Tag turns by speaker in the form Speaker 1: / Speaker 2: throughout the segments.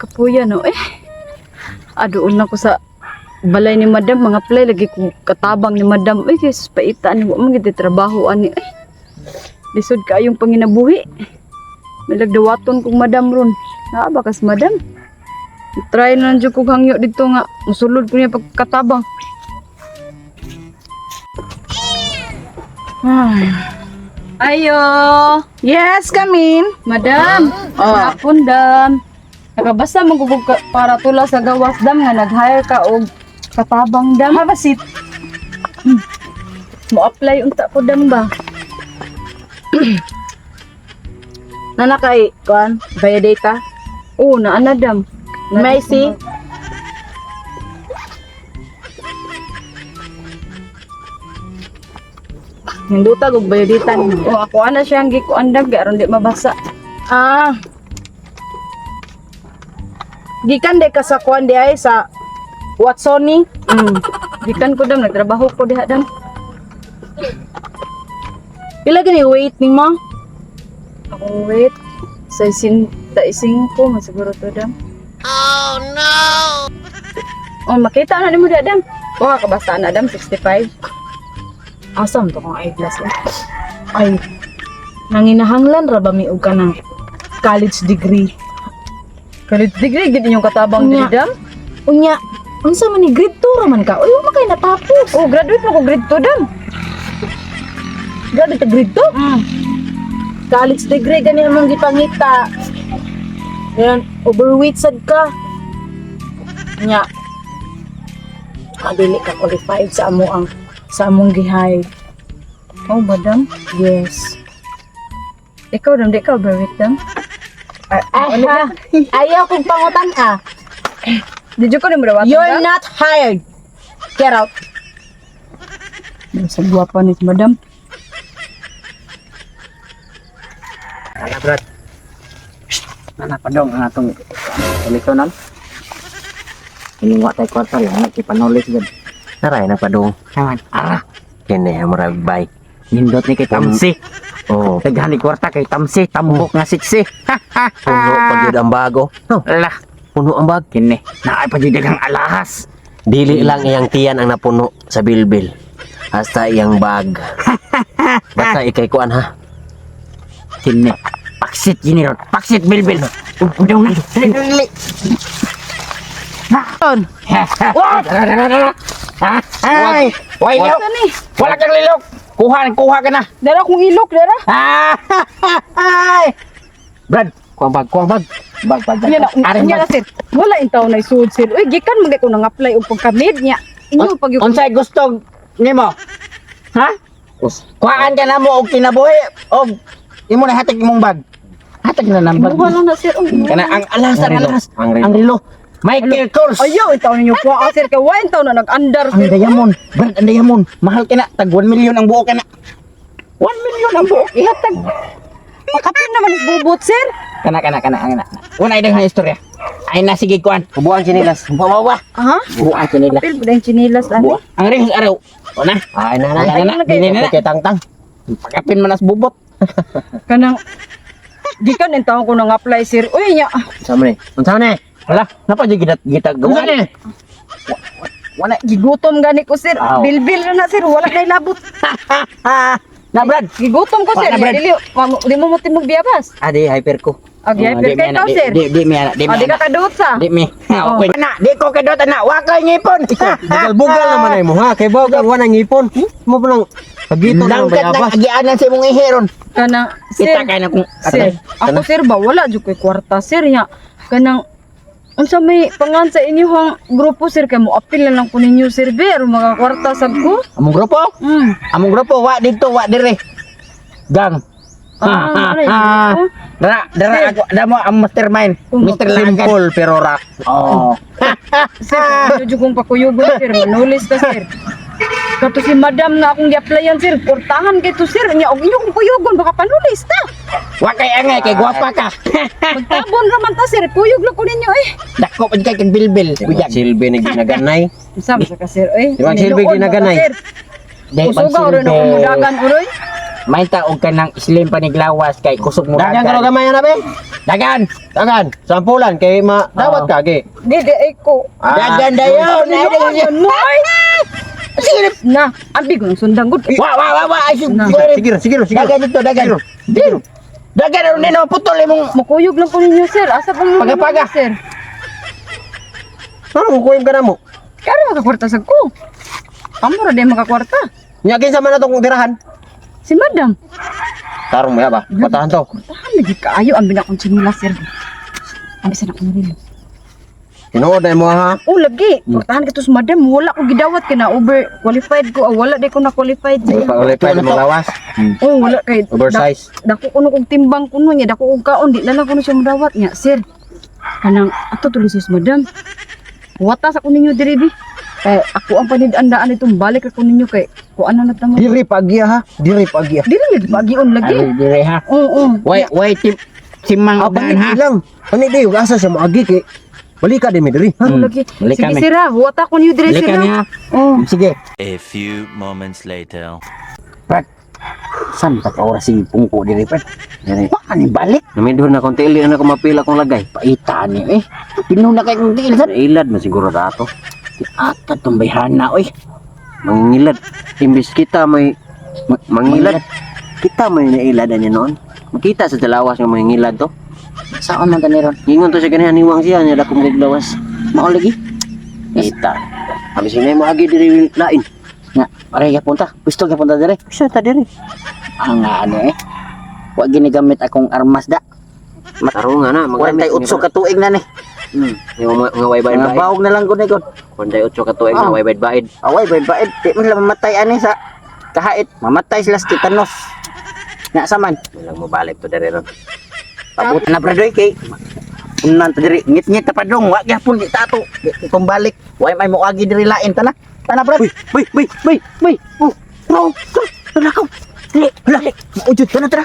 Speaker 1: Kapuya no eh. Adoon na ko sa balay ni madam, mga play lagi ko katabang ni madam. Ay, Jesus, paitaan mo mga trabaho ani. Ay, lisod kaayong panginabuhi. Nalagdawaton kong madam ron. Bakas madam. Try na nandiyo kong hangyo dito nga. Musulod ko niya pagkatabang. Ay. Ayo.
Speaker 2: Yes, come in.
Speaker 1: Madam. Hapon, dam. Nakabasa magubog ka para tula sa gawas, dam, nga nag-hire ka og katabang, dam.
Speaker 2: Have a seat.
Speaker 1: Mo-apply unta ko, dam ba?
Speaker 2: Nana kay kuan, via data.
Speaker 1: Oo, naana, dam.
Speaker 2: May see? Hinduta og via data ni.
Speaker 1: Oo, ako ana siya ang gikuan, dam, kaya aron di mabasa.
Speaker 2: Ah. Gikan de ka sa kuan di ay sa Watsoni.
Speaker 1: Gikan ko, dam, nagtrabaho ko diha, dam.
Speaker 2: Pila gani weight nimo?
Speaker 1: Ako, wait. Sa ising ko, masiguro to, dam. Oh, makita na mo diha, dam. Oo, kabasa na, dam, 65.
Speaker 2: Asam to kung eyeglass eh. Ay, nanginahanglan ra ba mi og kanang college degree?
Speaker 1: College degree, gid inyong katabang
Speaker 2: Unya.
Speaker 1: diri, dam.
Speaker 2: Unya, unsa man ni grade 2 ra man ka? Uy, wa man kay natapos.
Speaker 1: Oh, graduate mo ko grade 2, dam.
Speaker 2: Grabe ta grade 2? College degree gani among gipangita. Yan, overweight sad ka. Nya. Dili ka qualified sa among gihay.
Speaker 1: Oh, madam.
Speaker 2: Yes.
Speaker 1: Ikaw, dam, di ka overweight, dam.
Speaker 2: Ayaw kong pangutan ka.
Speaker 1: Did you ko na marawatan,
Speaker 2: You're
Speaker 1: dam?
Speaker 2: not hired. Get out.
Speaker 1: Sa guwapa ni madam.
Speaker 3: Ala brad. Nana pa dong ang atong elektronan. Iniwa tay kwarta lang nagkipanolis gud. Naray na pa dong. Hangan. Kini amra bay. Nindot ni kay Tamsi. Oh, taghani kwarta kay Tamsi, tambok nga siksi. Puno pa gyud ang bago. Lah, puno ang bag kini. Naay pa gyud ang alahas. Dili lang iyang tiyan ang napuno sa bilbil. Hasta iyang bag. Basta ikay kuan ha. Kini. Paksit gini ron. Paksit bilbil. Udong na. Dili.
Speaker 2: Ton.
Speaker 3: Ay, why
Speaker 1: Ano
Speaker 3: lilok?
Speaker 1: ni?
Speaker 3: Wala kang lilok. Kuha ka na.
Speaker 1: Dara kong ilok, dara.
Speaker 3: Ay. Brad, kuang bag. Bag.
Speaker 1: Yan
Speaker 3: Aring
Speaker 1: na,
Speaker 3: bag.
Speaker 1: sir. Wala in taon na isud, sir. Uy, gikan magay ko nang apply og pagkamid niya. Inyo pag yung...
Speaker 3: Unsay gusto nimo? Ha? Kuhaan ka na mo og kinabuhi og imo na hatag imong bag. Hatag na nang bag.
Speaker 1: Buha lang na, sir.
Speaker 3: Kana ang alahas. Ang relo. Michael Kors.
Speaker 1: Ayaw, in taon ninyo po, sir. Kaya wala in taon na nag-under,
Speaker 3: Ang
Speaker 1: sir.
Speaker 3: diamond. Brad, ang diamond. Mahal ka na. Tag 1 million ang buo ka na. 1 million ang buo. Ihatag.
Speaker 1: Makapin naman bubot, sir.
Speaker 3: Kana. Una idang ha istorya. Ay na sige kuan. Buang chinilas. Bawa.
Speaker 1: Ha?
Speaker 3: Buang chinilas.
Speaker 1: Pil, budang chinilas, ano?
Speaker 3: Ang ring araw. Una. Ay na. Dili na. Kay tangtang. Pakapin man as bubot.
Speaker 1: Kanang... Gikan in taon ko nang apply, sir. Uy, niya.
Speaker 3: Sama ni. Unsa ni? Wala, napa di kita gawa ni?
Speaker 1: Wala, gigutom gani ko, sir.
Speaker 3: Aw.
Speaker 1: Bilbil na, sir. Wala na ilabot.
Speaker 3: Na Brad.
Speaker 1: Gigutom ko, sir.
Speaker 3: Wala, Brad.
Speaker 1: Di mo timog biyabas.
Speaker 3: Adi hyper ko.
Speaker 1: Okay, hyper kay tao, sir.
Speaker 3: Di mi ana.
Speaker 1: Di ka kadot sa.
Speaker 3: Di mi. Okay na. Di ko kadot na. Wa kay ngipon.
Speaker 4: Bugal-bugal naman ay mo ha. Kay Bogang wala ngipon. Mo pa lang pagito na
Speaker 3: Langkat na
Speaker 4: bayabas.
Speaker 3: agianan sa imong iheron.
Speaker 1: Kanang, sir.
Speaker 3: Kita kay na kung
Speaker 1: Sir, ako sir ba wala jud koy kwarta sir nya. Kanang unsa may pangan sa inyong grupo sir kay mo apil na lang ko ninyo sir pero mga kwarta sad ko.
Speaker 3: among grupo. Among grupo wa dito wa dire. Gang. Dara ako damo ang mastermind. Mr. Langkat.
Speaker 4: Simple pero rock.
Speaker 3: Oh.
Speaker 1: Sir, jud kong pakuyugon sir, manulis ka sir. Kato si madam na akong gi-applyan sir, portahan kay to sir nya og inyong kuyugon baka panulis ta.
Speaker 3: Wa kay angay kay gwapa ka.
Speaker 1: Magtabon ra man ta sir, kuyog lang ko ninyo eh.
Speaker 3: Dako pa kay bilbil. Buyag.
Speaker 4: Silbi ni ginaganay.
Speaker 1: Unsa sa ka sir eh?
Speaker 4: Di ba, silbi
Speaker 1: Niluod
Speaker 4: ginaganay?
Speaker 1: ba ka, sir?
Speaker 3: Dahil
Speaker 1: Usuga oro na umudagan uroy.
Speaker 5: May taog ka ng slim paniglawas kay kusog mo
Speaker 4: Dagan ka gamay na be.
Speaker 5: Dagan!
Speaker 4: Dagan, sampulan kay dawat ka gi.
Speaker 1: Dede ay ko.
Speaker 5: Dagan dayon! Ay, dagan dayon!
Speaker 1: Sige na. Abi ko ng sundang gud.
Speaker 5: Wa! Ay,
Speaker 4: Sige.
Speaker 5: dagan dito, dagan! Dagan ron nino, putol imong...
Speaker 1: Makuyog lang ko ninyo sir. Asa pa mo
Speaker 5: Paga-paga.
Speaker 1: sir?
Speaker 4: Ano mo kuim ka na mo?
Speaker 1: Kaya makakwarta sa ko. Amo ra day makakwarta.
Speaker 4: Nya kinsa man atong tirahan?
Speaker 1: Si madam.
Speaker 4: Tarong mo ba? Patahan to.
Speaker 1: Tahan lagi kaayo ang binakong sinula sir. Ang isa na ko nila.
Speaker 4: Tinuod na mo ha.
Speaker 1: Oh lagi. Tahan ka to sa madam. Wala ko gidawat kay na over qualified ko. Wala day ko na qualified sa iya.
Speaker 4: Qualified mo lawas.
Speaker 1: Oh wala kay
Speaker 4: Oversize.
Speaker 1: Dako kuno kog timbang kuno nya, dako kog kaon di na lang kuno siya madawat nya, sir. Kanang ato tuloy sus madam. Wata sa kuno ninyo diri bi. Kay ako ang panidandaan itong balik ako ninyo kay kuan na tamo.
Speaker 4: Diri pagya ha. Diri pagya.
Speaker 1: Dili lagi pagion lagi.
Speaker 5: Ay, dire ha.
Speaker 1: Oo.
Speaker 5: Wait, simang udan ha.
Speaker 4: lang. Ani di ug asa sa maagi kay balik ka di mi diri.
Speaker 1: Ano lagi?
Speaker 5: balik
Speaker 1: Sige
Speaker 5: kami.
Speaker 1: sir ha, wata ko ninyo diri
Speaker 5: Balik
Speaker 1: sir.
Speaker 5: kami
Speaker 1: ha.
Speaker 5: ha.
Speaker 1: Oh.
Speaker 5: Sige.
Speaker 6: A few moments later.
Speaker 5: Pat. San pa ka oras si pungko diri pat? Diri. Wa ni balik.
Speaker 3: Namindor na kung tili na ko mapila kong lagay.
Speaker 5: Paita ni eh. Pinuna kay kung tiil san.
Speaker 3: Ilad man siguro dato.
Speaker 5: Ata tumbayhana oy.
Speaker 3: Mangilad. Imbis kita may mangilad. Kita may nailadan niya noon. Makita sa dalawas ng mga ngilad to.
Speaker 5: Saan man tani ron?
Speaker 3: Ingon to sa ganihan niwang siya niya dakong naglawas.
Speaker 5: Mao lagi.
Speaker 3: Kita. Habis ini mo agi diri lain.
Speaker 5: Nga, aray ka punta. Gusto ka punta dire.
Speaker 3: Siya ta diri.
Speaker 5: Ang ano eh. Wa ginigamit akong armas da.
Speaker 3: Mataro nga na.
Speaker 5: 48 ka tuig na ni.
Speaker 3: Yung mga waybaid
Speaker 5: Mga
Speaker 3: baid.
Speaker 5: bawog na lang gud ni gud.
Speaker 3: 48 ka tuig na waybaid baid.
Speaker 5: Away, baid. Di man lang mamatay ani sa kahait. Mamatay sila sa titanos. Nga saman.
Speaker 3: Walang mo balik to diri ron.
Speaker 5: Pabot na bradoy kay. Unan ta diri. Ngit-ngit ta padong. Wa gyapon di tato. Di pambalik. Way may moagi diri lain tana. Tana brad. Bay. Oh, bro. Nalakaw. Dili, lalik. Maujud ka na tara.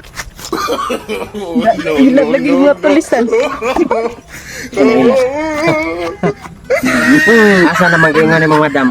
Speaker 1: Ilag lagi mga tulisan.
Speaker 3: Asa naman kayo nga ni mga madam?